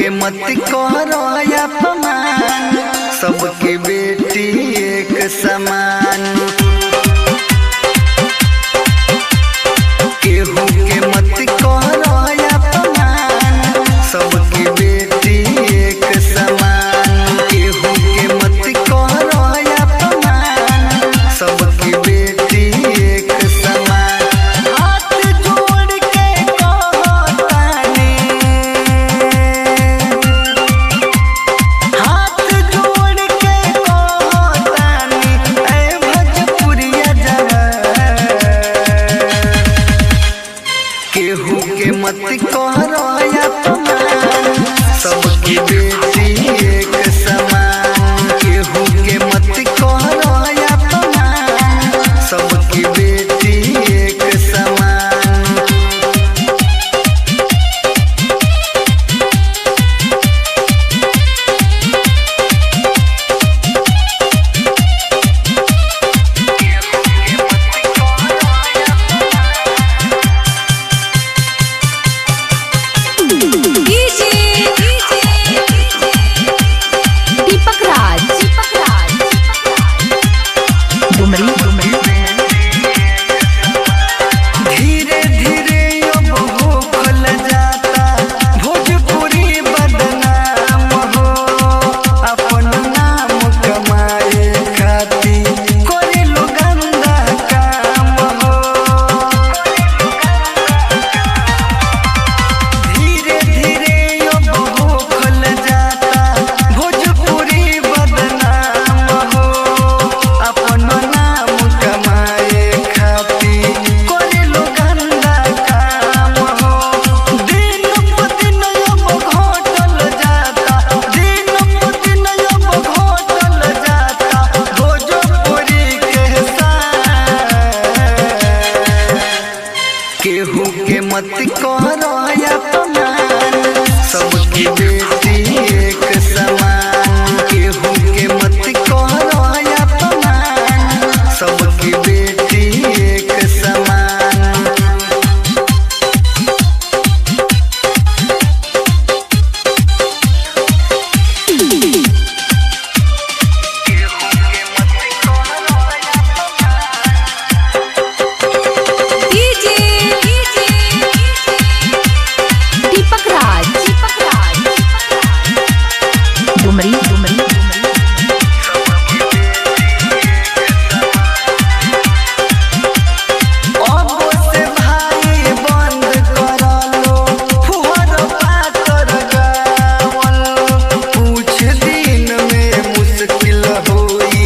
के मत करो अपमान, सबके बेटी एक समान। केहू के मत करो अपमान, सबके बेटी एक समान। केहू के मत करो अपमान, सबकी बेटी एक समान। हाथ जोड़ के कहो ताने, हाथ जोड़ के कहो ताने, ऐ भोजपुरिया जवान। केहू के मत करो अपमान, सबकी बेटी एक समान। केहू के मत करो अपमान, सबकी बेटी एक समान। दीपक राज डुमरी धीरे धीरे अब होखल जाता भोजपुरी बदनाम हो। अपन नाम कमाए खातिर करे लो गंदा काम हो। धीरे धीरे अब होखल जाता भोजपुरी बदनाम हो। अपन नाम कमाए खातिर करे लो गंदा काम हो। दिन प दिन अब घटल जाता, दिन प दिन अब घटल जाता भोजपुरी के शान। केहू के मत करो अपमान, सबकी बेटी एक समान। केहू के मत करो अपमान, सबकी बेटी एक समान। दीपक राज डुमरी अब से भाई बंद करलो फुहर पातर गावल। कुछ दिन में मुश्किल होई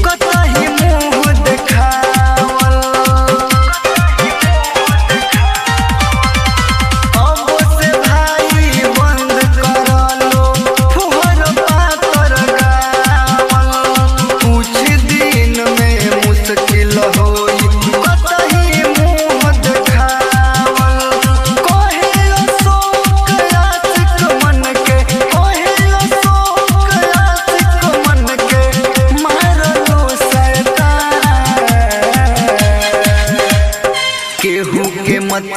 कतही मुँह देखावल। अब से भाई बंद करलो फुहर पातर गावल। कुछ दिन में मुश्किल होई कतही मुँह देखावल। कहे अशोक आशिक मन के, कहे अशोक आशिक मन के, मारलो शैतान। केहू के मत